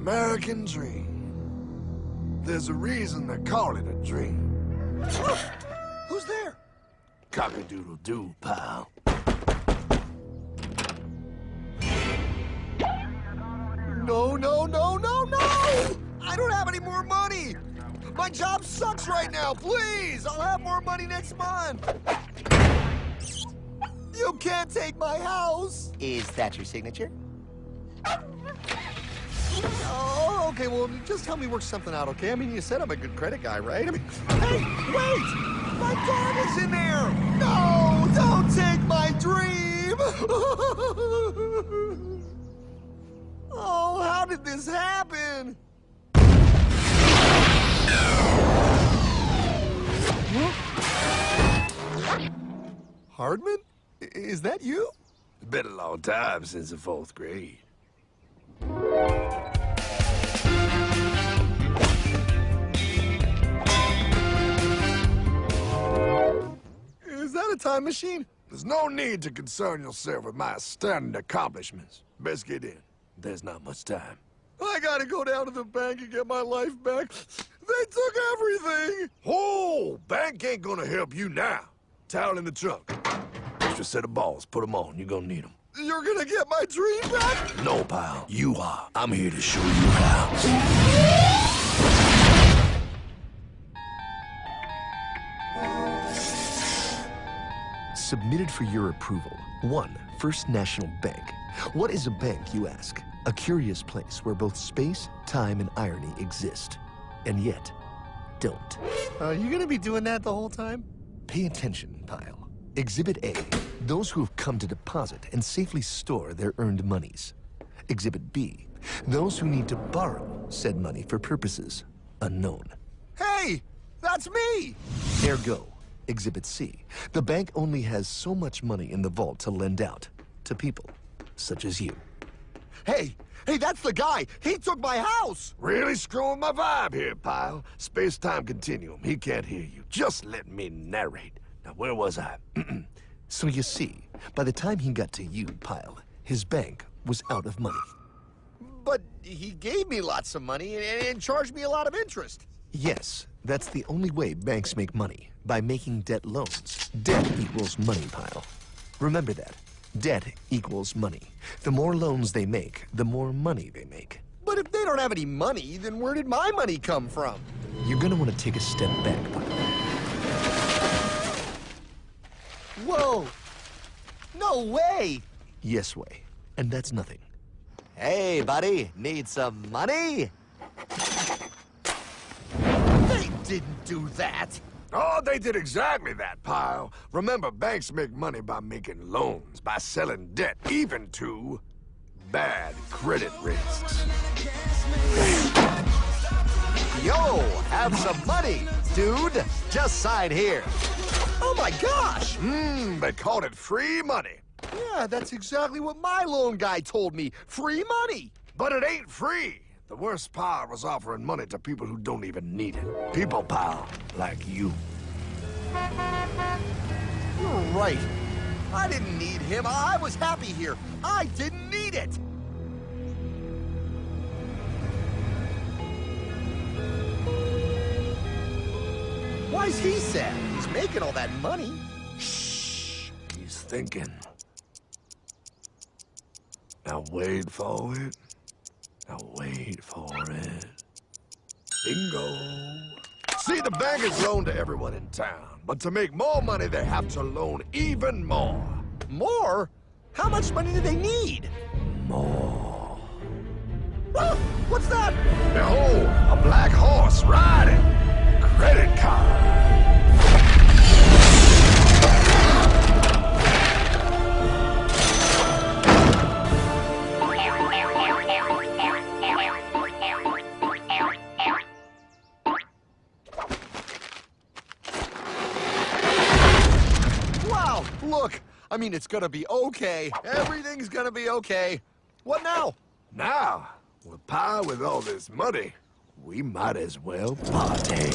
American dream. There's a reason they call it a dream. Who's there? Cock-a-doodle-doo, pal. No, no, no, no, no! I don't have any more money! My job sucks right now, please! I'll have more money next month! You can't take my house! Is that your signature? Oh, okay, well, just help me work something out, okay? I mean, you said I'm a good credit guy, right? I mean, hey, wait! My dog is in there! No, don't take my dream! Oh, how did this happen? Hardman? Is that you? It's been a long time since the 4th grade. Is that a time machine? There's no need to concern yourself with my astounding accomplishments. Best get in. There's not much time. I gotta go down to the bank and get my life back. They took everything! Oh, bank ain't gonna help you now. Towel in the trunk. Extra set of balls. Put them on. You're gonna need them. You're gonna get my dream back? No, pal. You are. I'm here to show you how. Submitted for your approval. 1. First National Bank. What is a bank, you ask? A curious place where both space, time, and irony exist. And yet, don't. Are you gonna be doing that the whole time? Pay attention, pile. Exhibit A. Those who have come to deposit and safely store their earned monies. Exhibit B. Those who need to borrow said money for purposes unknown. Hey! That's me! Ergo, Exhibit C. The bank only has so much money in the vault to lend out to people such as you. Hey! Hey, that's the guy! He took my house! Really screwing my vibe here, pal. Space-time continuum. He can't hear you. Just let me narrate. Now, where was I? So you see, by the time he got to you, Pile, his bank was out of money. But he gave me lots of money and charged me a lot of interest. Yes, that's the only way banks make money, by making debt loans. Debt equals money, Pile. Remember that. Debt equals money. The more loans they make, the more money they make. But if they don't have any money, then where did my money come from? You're gonna want to take a step back, Pile. Whoa! No way! Yes way. And that's nothing. Hey, buddy, need some money? They didn't do that! Oh, they did exactly that, pal. Remember, banks make money by making loans, by selling debt, even to bad credit risks. Yo, have some money, dude. Just sign here. Oh my gosh! They called it free money. Yeah, that's exactly what my loan guy told me. Free money! But it ain't free. The worst part was offering money to people who don't even need it. People, pal, like you. You're right. I didn't need him. I was happy here. I didn't need it. Why's he sad? He's making all that money. Shh. He's thinking. Now wait for it. Now wait for it. Bingo. See, the bank is loaned to everyone in town, but to make more money, they have to loan even more. More? How much money do they need? More. Ah, what's that? Behold, a black horse riding. Credit card. Wow, look. I mean, it's gonna be okay. Everything's gonna be okay. What now? Now, with power with all this money, we might as well party.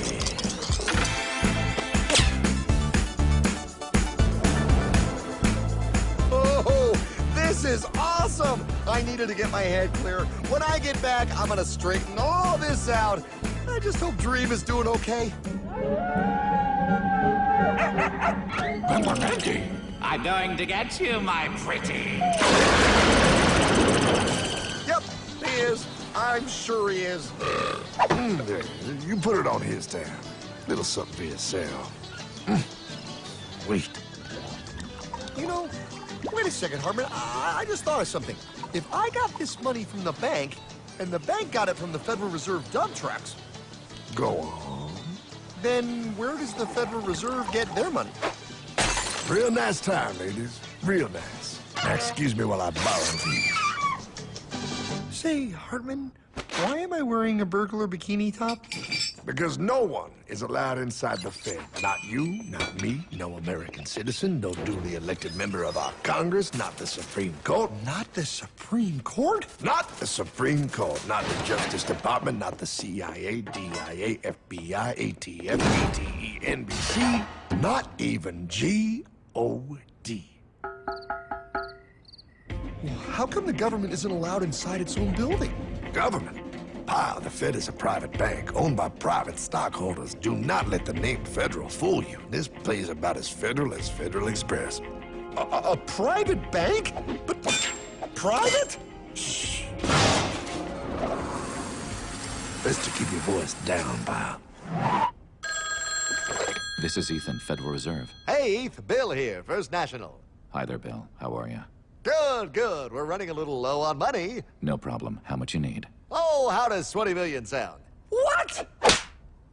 Oh, this is awesome! I needed to get my head clear. When I get back, I'm gonna straighten all this out. I just hope Dream is doing okay. I'm going to get you, my pretty. Yep, he is. I'm sure he is. There, you put it on his tab. Little something for yourself. Wait. You know, wait a second, Hartman. I just thought of something. If I got this money from the bank, and the bank got it from the Federal Reserve dump trucks, Go on. then where does the Federal Reserve get their money? Real nice time, ladies. Real nice. Now, excuse me while I borrow these. Say, Hartman, why am I wearing a burglar bikini top? Because no one is allowed inside the Fed. Not you, not me, no American citizen, no duly elected member of our Congress, not the Supreme Court. Not the Supreme Court? Not the Supreme Court, not the Justice Department, not the CIA, DIA, FBI, ATF, ATE, NBC, not even G.O.D. How come the government isn't allowed inside its own building? Government? Pile, the Fed is a private bank owned by private stockholders. Do not let the name Federal fool you. This place is about as federal as Federal Express. A private bank? But private? Shh. Best to keep your voice down, pal. This is Ethan, Federal Reserve. Hey, Eth, Bill here, First National. Hi there, Bill. How are you? Good, good. We're running a little low on money. No problem. How much you need? Oh, how does 20 million sound? What?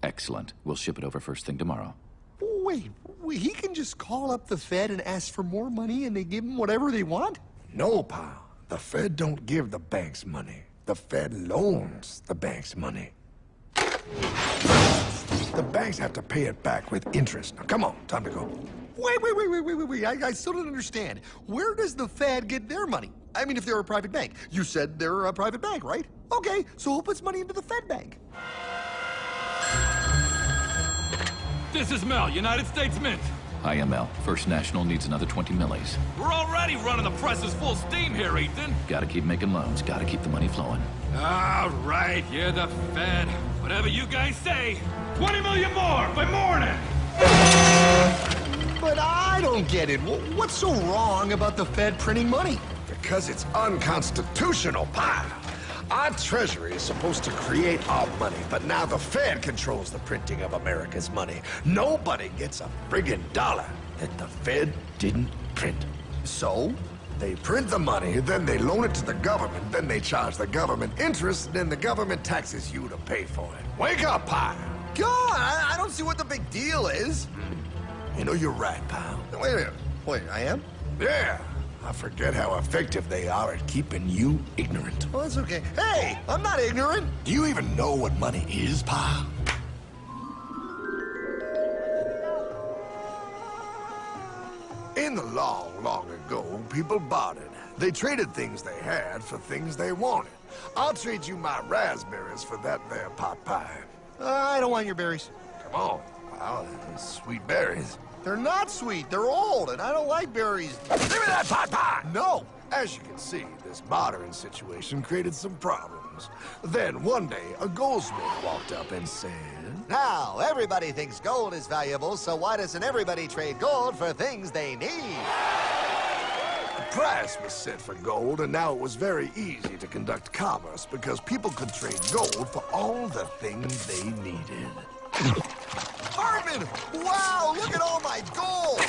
Excellent. We'll ship it over first thing tomorrow. Wait, he can just call up the Fed and ask for more money and they give him whatever they want? No, pal. The Fed don't give the banks money. The Fed loans the banks money. The banks have to pay it back with interest. Now, come on, time to go. Wait. I still don't understand. Where does the Fed get their money? I mean, if they're a private bank. You said they're a private bank, right? Okay, so who puts money into the Fed bank? This is Mel, United States Mint. Hi, ML. First National needs another 20 millis. We're already running the presses full steam here, Ethan. Gotta keep making loans. Gotta keep the money flowing. All right, you're the Fed. Whatever you guys say. 20 million more by morning. But I don't get it. What's so wrong about the Fed printing money? Because it's unconstitutional, pal. Our Treasury is supposed to create our money, but now the Fed controls the printing of America's money. Nobody gets a friggin' dollar that the Fed didn't print. So? They print the money, then they loan it to the government, then they charge the government interest, and then the government taxes you to pay for it. Wake up, pal! God, I don't see what the big deal is. You know, you're right, pal. Wait a minute. Wait, I am? Yeah. I forget how effective they are at keeping you ignorant. Well, that's okay. Hey, I'm not ignorant. Do you even know what money is, pal? In the long ago, people bartered. They traded things they had for things they wanted. I'll trade you my raspberries for that there pot pie. I don't want your berries. Come on, pal. They're sweet berries. They're not sweet. They're old, and I don't like berries. Give me that pot pie! No. As you can see, this bartering situation created some problems. Then one day, a goldsmith walked up and said, Now, everybody thinks gold is valuable, so why doesn't everybody trade gold for things they need? a price was set for gold, and now it was very easy to conduct commerce because people could trade gold for all the things they needed. Hartman! Wow, look at all my gold!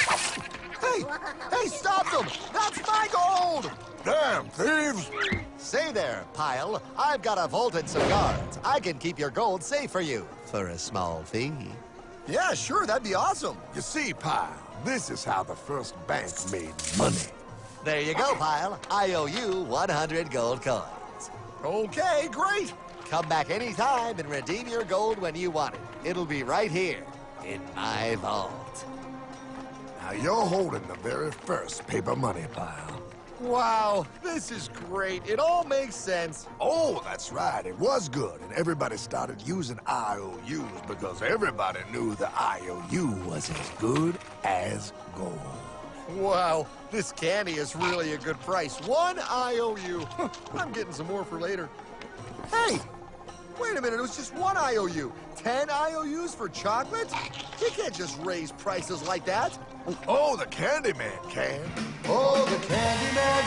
Hey, stop them! That's my gold! Damn thieves! Say there, Pile. I've got a vault and some guards. I can keep your gold safe for you for a small fee. Yeah, sure, that'd be awesome. You see, Pile, this is how the first bank made money. There you go, Pile. I owe you 100 gold coins. Okay, great. Come back anytime and redeem your gold when you want it. It'll be right here in my vault. Now you're holding the very first paper money, Pile. Wow, this is great. It all makes sense. Oh, that's right. It was good, and everybody started using IOUs because everybody knew the IOU was as good as gold. Wow, this candy is really a good price. 1 IOU. I'm getting some more for later. Hey, wait a minute, it was just 1 IOU. 10 IOUs for chocolate? You can't just raise prices like that. Oh, the Candyman can. Oh, the Candyman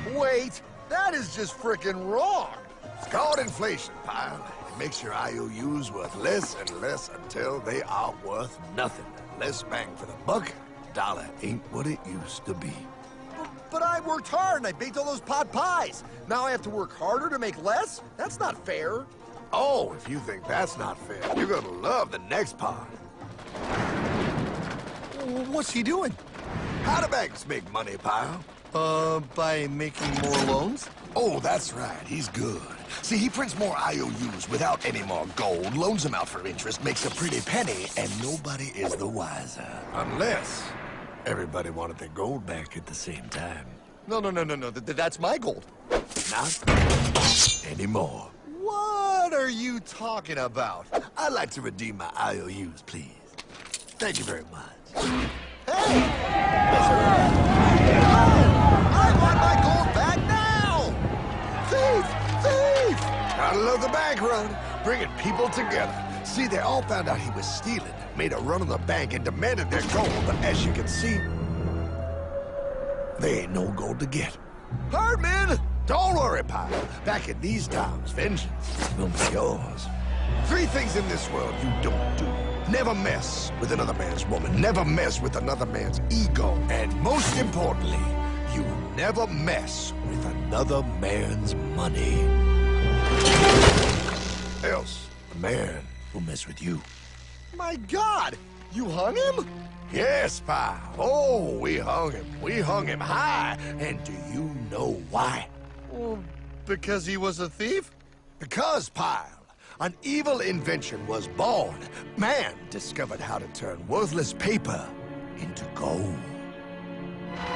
can! Wait, that is just frickin' wrong. It's called inflation, pal. It makes your IOUs worth less and less until they are worth nothing. Less bang for the buck. Dollar ain't what it used to be. But I worked hard and I baked all those pot pies. Now I have to work harder to make less? That's not fair. Oh, if you think that's not fair, you're gonna love the next part. What's he doing? How do banks make money, pal? By making more loans? Oh, that's right. He's good. See, he prints more IOUs without any more gold, loans them out for interest, makes a pretty penny, and nobody is the wiser. Unless everybody wanted their gold back at the same time. No. That's my gold. Not anymore. What are you talking about? I'd like to redeem my IOUs, please. Thank you very much. Hey! I want my gold back now! Thief! Thief! Gotta love the bank run, bringing people together. See, they all found out he was stealing, made a run on the bank and demanded their gold, but as you can see, there ain't no gold to get. Hardman! Don't worry, pal. Back in these times, vengeance will be yours. 3 things in this world you don't do. Never mess with another man's woman. Never mess with another man's ego. And most importantly, you never mess with another man's money. Else, the man will mess with you. My God! You hung him? Yes, pal. Oh, we hung him. We hung him high. And do you know why? Well, because he was a thief? Because, pal, an evil invention was born. Man discovered how to turn worthless paper into gold.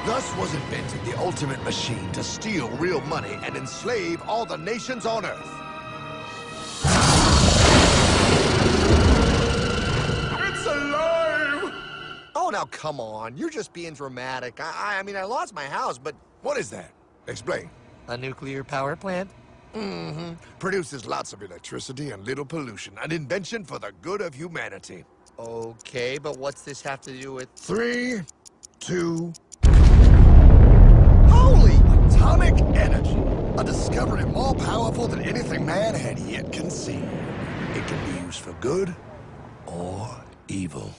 Thus was invented the ultimate machine to steal real money and enslave all the nations on Earth. It's alive! Oh, now come on. You're just being dramatic. I mean, I lost my house, but... What is that? Explain. A nuclear power plant? Mm-hmm. Produces lots of electricity and little pollution. An invention for the good of humanity. Okay, but what's this have to do with... 3, 2... Holy! Atomic energy. A discovery more powerful than anything man had yet conceived. It can be used for good or evil.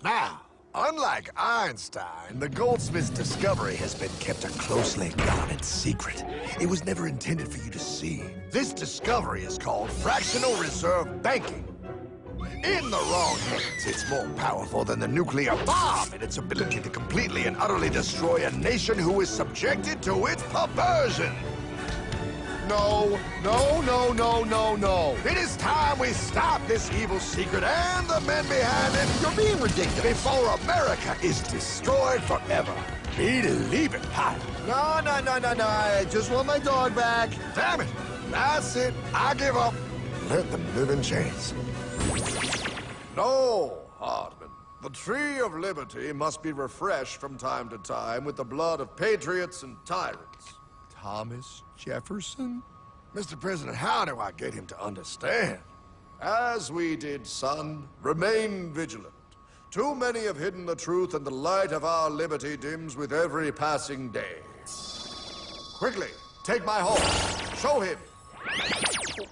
Now, unlike Einstein, the goldsmith's discovery has been kept a closely guarded secret. It was never intended for you to see. This discovery is called fractional reserve banking. In the wrong hands, it's more powerful than the nuclear bomb in its ability to completely and utterly destroy a nation who is subjected to its perversion. No. It is time we stop this evil secret and the men behind it. You're being ridiculous. Before America is destroyed forever. Believe it, pal. No. I just want my dog back. Damn it. That's it. I give up. Let them live in chains. No, Hardman. The tree of liberty must be refreshed from time to time with the blood of patriots and tyrants. Thomas Jefferson? Mr. President, how do I get him to understand? As we did, son, remain vigilant. Too many have hidden the truth, and the light of our liberty dims with every passing day. Quickly, take my horse. Show him.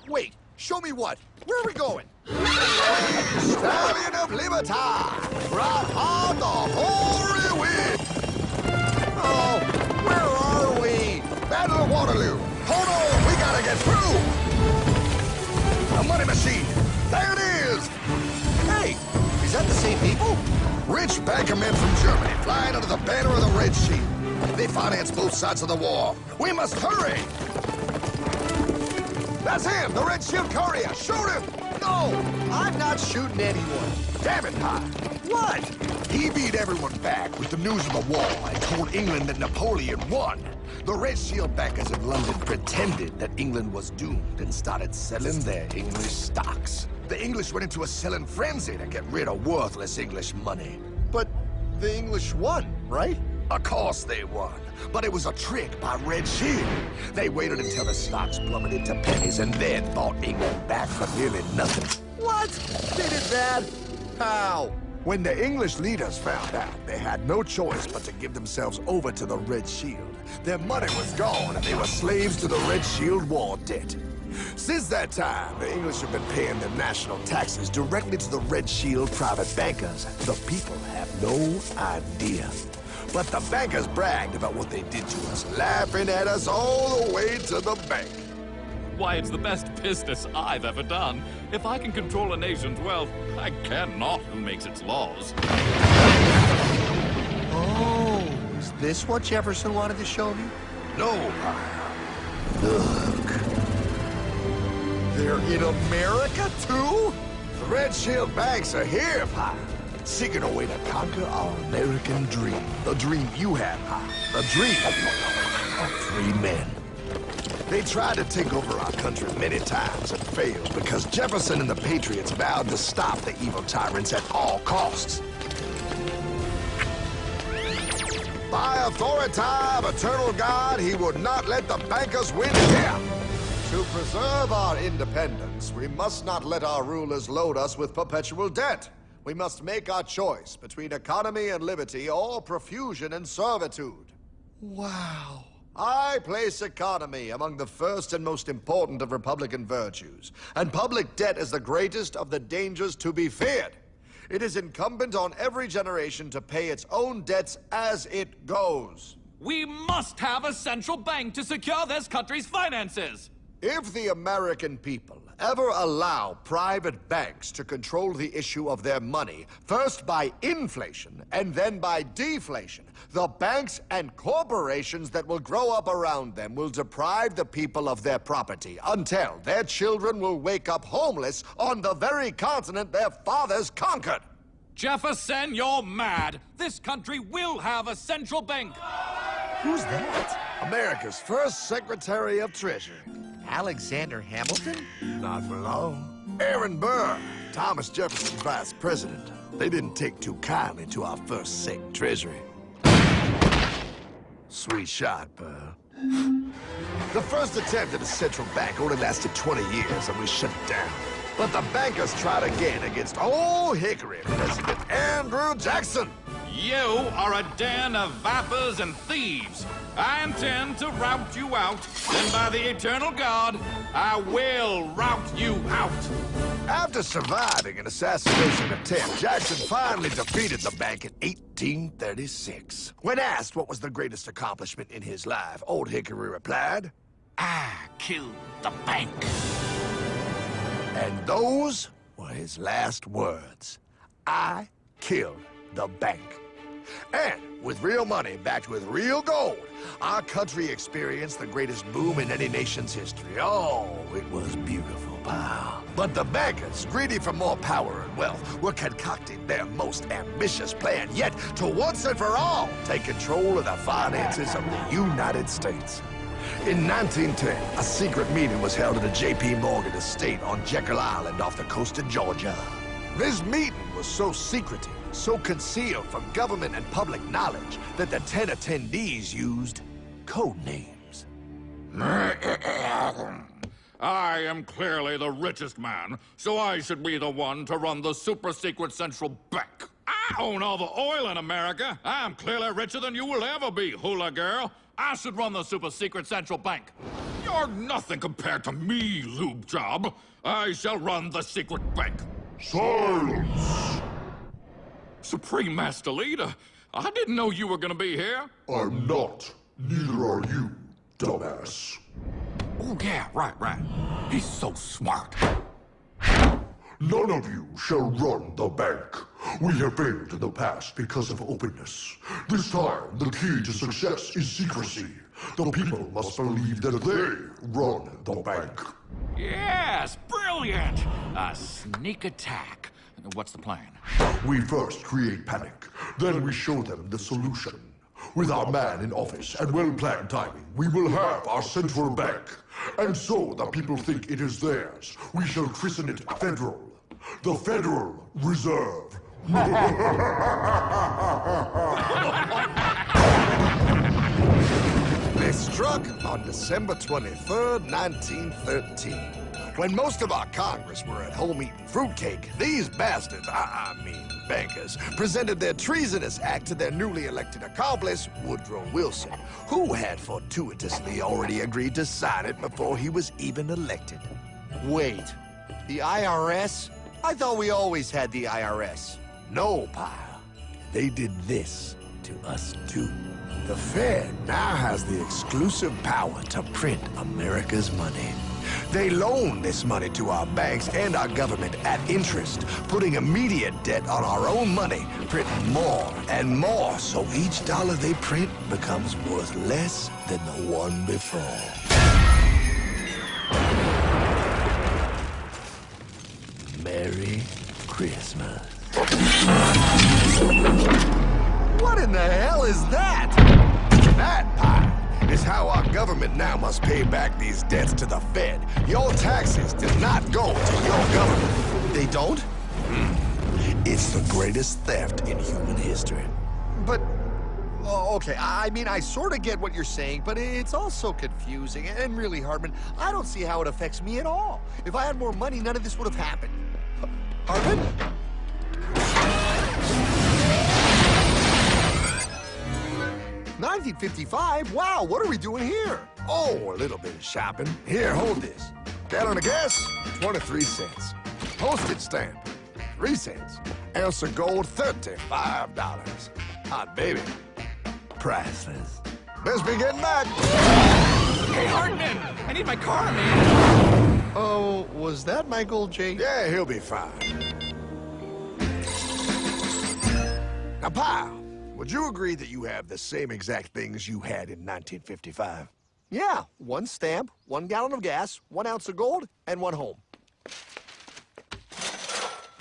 Wait, show me what? Where are we going? Stallion of Liberty! Brought on the hoary wind! Oh, where are we? Battle of Waterloo! Hold on, we gotta get through! A money machine! There it is! Hey, is that the same people? Rich banker men from Germany flying under the banner of the Red Sheet. They finance both sides of the war. We must hurry! That's him, the Red Shield courier! Shoot him! No, I'm not shooting anyone. Damn it, Pye! What? He beat everyone back with the news of the war and told England that Napoleon won. The Red Shield backers in London pretended that England was doomed and started selling their English stocks. The English went into a selling frenzy to get rid of worthless English money. But the English won, right? Of course they won. But it was a trick by Red Shield. They waited until the stocks plummeted to pennies and then bought England back for nearly nothing. What? They did that? How? When the English leaders found out, they had no choice but to give themselves over to the Red Shield. Their money was gone, and they were slaves to the Red Shield war debt. Since that time, the English have been paying their national taxes directly to the Red Shield private bankers. The people have no idea. But the bankers bragged about what they did to us, laughing at us all the way to the bank. Why, it's the best business I've ever done. If I can control a nation's wealth, I care not who makes its laws. Oh, is this what Jefferson wanted to show me? No, Pyle. Look. They're in America, too? The Red Shield banks are here, Pyle. Seeking a way to conquer our American dream. The dream you have, Pyle. The dream of free men. They tried to take over our country many times and failed because Jefferson and the Patriots vowed to stop the evil tyrants at all costs. By authority of eternal God, he would not let the bankers win here. To preserve our independence, we must not let our rulers load us with perpetual debt. We must make our choice between economy and liberty or profusion and servitude. Wow. I place economy among the first and most important of Republican virtues, and public debt is the greatest of the dangers to be feared. It is incumbent on every generation to pay its own debts as it goes. We must have a central bank to secure this country's finances. If the American people ever allow private banks to control the issue of their money, first by inflation and then by deflation, the banks and corporations that will grow up around them will deprive the people of their property until their children will wake up homeless on the very continent their fathers conquered. Jefferson, you're mad. This country will have a central bank. Who's that? America's first Secretary of Treasury. Alexander Hamilton? Not for long. Aaron Burr, Thomas Jefferson's vice president. They didn't take too kindly to our first Sec Treasury. Sweet shot, Burr. The first attempt at a central bank only lasted 20 years and we shut it down. But the bankers tried again against Old Hickory President Andrew Jackson. You are a den of vipers and thieves. I intend to rout you out, and by the eternal God, I will rout you out. After surviving an assassination attempt, Jackson finally defeated the bank in 1836. When asked what was the greatest accomplishment in his life, Old Hickory replied, I killed the bank. and those were his last words. I killed the bank. And with real money backed with real gold, our country experienced the greatest boom in any nation's history. Oh, it was beautiful, pal. But the bankers, greedy for more power and wealth, were concocting their most ambitious plan yet to once and for all take control of the finances of the United States. In 1910, a secret meeting was held at a J.P. Morgan estate on Jekyll Island off the coast of Georgia. This meeting was so secretive, so concealed from government and public knowledge that the 10 attendees used code names. I am clearly the richest man, so I should be the one to run the super-secret central bank. I own all the oil in America. I'm clearly richer than you will ever be, hula girl. I should run the super-secret central bank. You're nothing compared to me, lube job. I shall run the secret bank. Silence! Supreme Master Leader, I didn't know you were gonna be here. I'm not. Neither are you, dumbass. Oh, yeah, right. He's so smart. None of you shall run the bank. We have failed in the past because of openness. This time, the key to success is secrecy. The people must believe that they run the bank. Yes, brilliant! A sneak attack. What's the plan? We first create panic, then we show them the solution. With our man in office and well-planned timing, we will have our central bank. And so the people think it is theirs. We shall christen it Federal. The Federal Reserve They struck on December 23rd, 1913. When most of our Congress were at home eating fruitcake, these bastards, I mean bankers, presented their treasonous act to their newly elected accomplice, Woodrow Wilson, who had fortuitously already agreed to sign it before he was even elected. Wait, the IRS? I thought we always had the IRS. No, pal. They did this to us too. The Fed now has the exclusive power to print America's money. They loan this money to our banks and our government at interest, putting immediate debt on our own money, printing more and more, so each dollar they print becomes worth less than the one before. Merry Christmas. What in the hell is that? That, pal, is how our government now must pay back these debts to the Fed. Your taxes do not go to your government. They don't? It's the greatest theft in human history. But, oh, okay, I mean, I sort of get what you're saying, but it's also confusing. And really, Hartman, I don't see how it affects me at all. If I had more money, none of this would have happened. Hartman? 1955? Wow, what are we doing here? Oh, a little bit of shopping. Here, hold this. Gallon of gas, 23 cents. Postage stamp, 3 cents. Ounce of gold, $35. Hot baby, priceless. Best be getting back. Hey, Hartman! I need my car, man! Oh, was that Michael J? Yeah, he'll be fine. Now, pal, would you agree that you have the same exact things you had in 1955? Yeah, 1 stamp, 1 gallon of gas, 1 ounce of gold, and 1 home.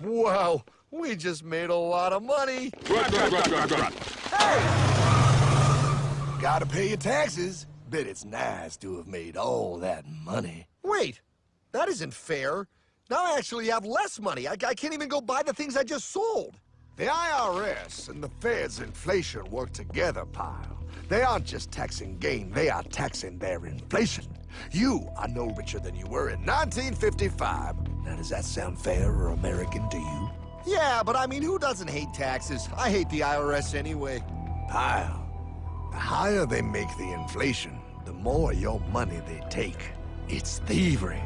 Wow, we just made a lot of money. Hey! Gotta pay your taxes. Bet it's nice to have made all that money. Wait, that isn't fair. Now I actually have less money. I can't even go buy the things I just sold. The IRS and the Fed's inflation work together, pal. They aren't just taxing gain, they are taxing their inflation. You are no richer than you were in 1955. Now, does that sound fair or American to you? Yeah, but I mean, who doesn't hate taxes? I hate the IRS anyway. Pal, the higher they make the inflation, the more your money they take. It's thievery.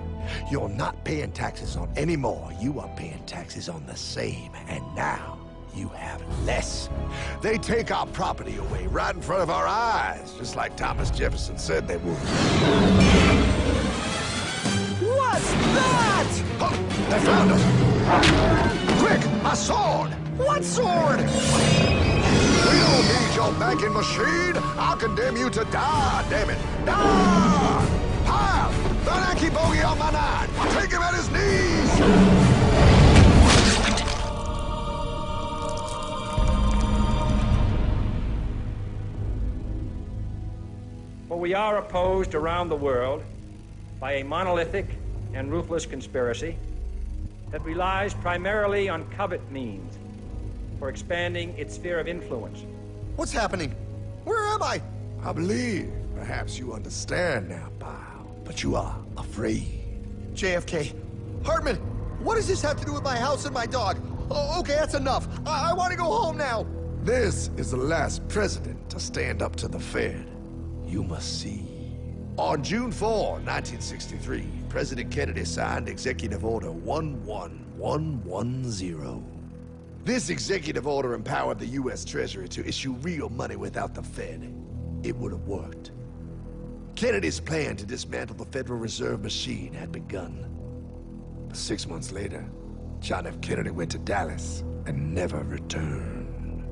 You're not paying taxes on any more. You are paying taxes on the same, and now you have less. They take our property away right in front of our eyes, just like Thomas Jefferson said they would. What's that? Oh, they found us! Quick, a sword! What sword? We don't need your banking machine! I'll condemn you to die, damn it! Die! Pile! The Yankee bogey on my 9! Take him at his knees! For we are opposed around the world by a monolithic and ruthless conspiracy that relies primarily on covert means for expanding its sphere of influence. What's happening? Where am I? I believe perhaps you understand now, pal, but you are afraid. JFK. Hartman, what does this have to do with my house and my dog? Oh, okay, that's enough. I want to go home now. This is the last president to stand up to the Fed. You must see. On June 4, 1963, President Kennedy signed Executive Order 11110. This executive order empowered the U.S. Treasury to issue real money without the Fed. It would have worked. Kennedy's plan to dismantle the Federal Reserve machine had begun. But 6 months later, John F. Kennedy went to Dallas and never returned.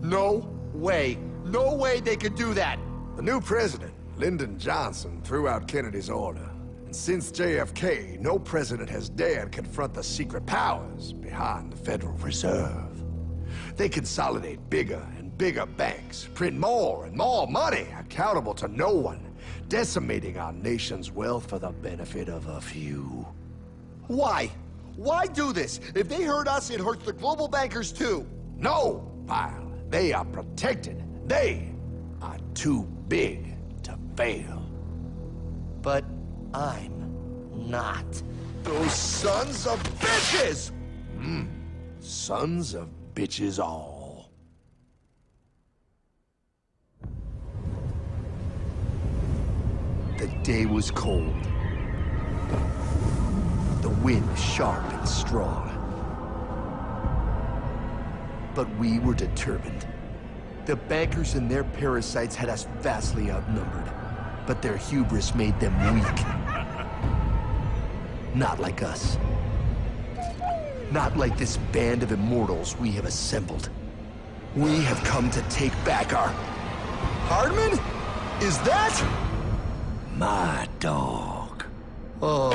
No way. No way they could do that. The new president, Lyndon Johnson, threw out Kennedy's order. And since JFK, no president has dared confront the secret powers behind the Federal Reserve. They consolidate bigger and bigger banks, print more and more money, accountable to no one, decimating our nation's wealth for the benefit of a few. Why? Why do this? If they hurt us, it hurts the global bankers too. No, pal. They are protected. They are too big to fail. But I'm not. Those sons of bitches! Sons of bitches all. The day was cold. The wind sharp and strong. But we were determined. The bankers and their parasites had us vastly outnumbered, but their hubris made them weak. Not like us. Not like this band of immortals we have assembled. We have come to take back our... Hardman? Is that? My dog. Oh,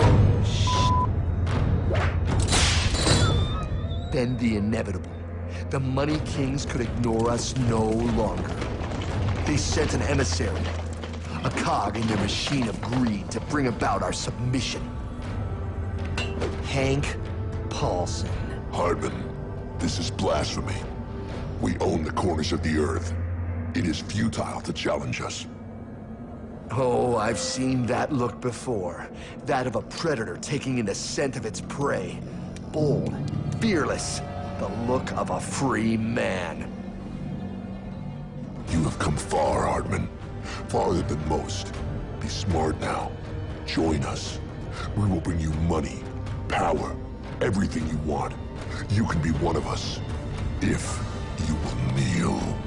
Then the inevitable. The money kings could ignore us no longer. They sent an emissary, a cog in their machine of greed to bring about our submission. Hank Paulson. Hardman, this is blasphemy. We own the corners of the earth. It is futile to challenge us. Oh, I've seen that look before. That of a predator taking in the scent of its prey. Bold, fearless, the look of a free man. You have come far, Hardman. Farther than most. Be smart now. Join us. We will bring you money, power, everything you want. You can be one of us, if you will kneel.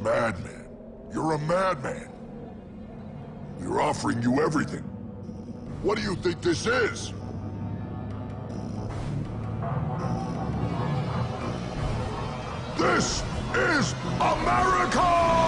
Madman. You're a madman. We're offering you everything. What do you think this is? This is America!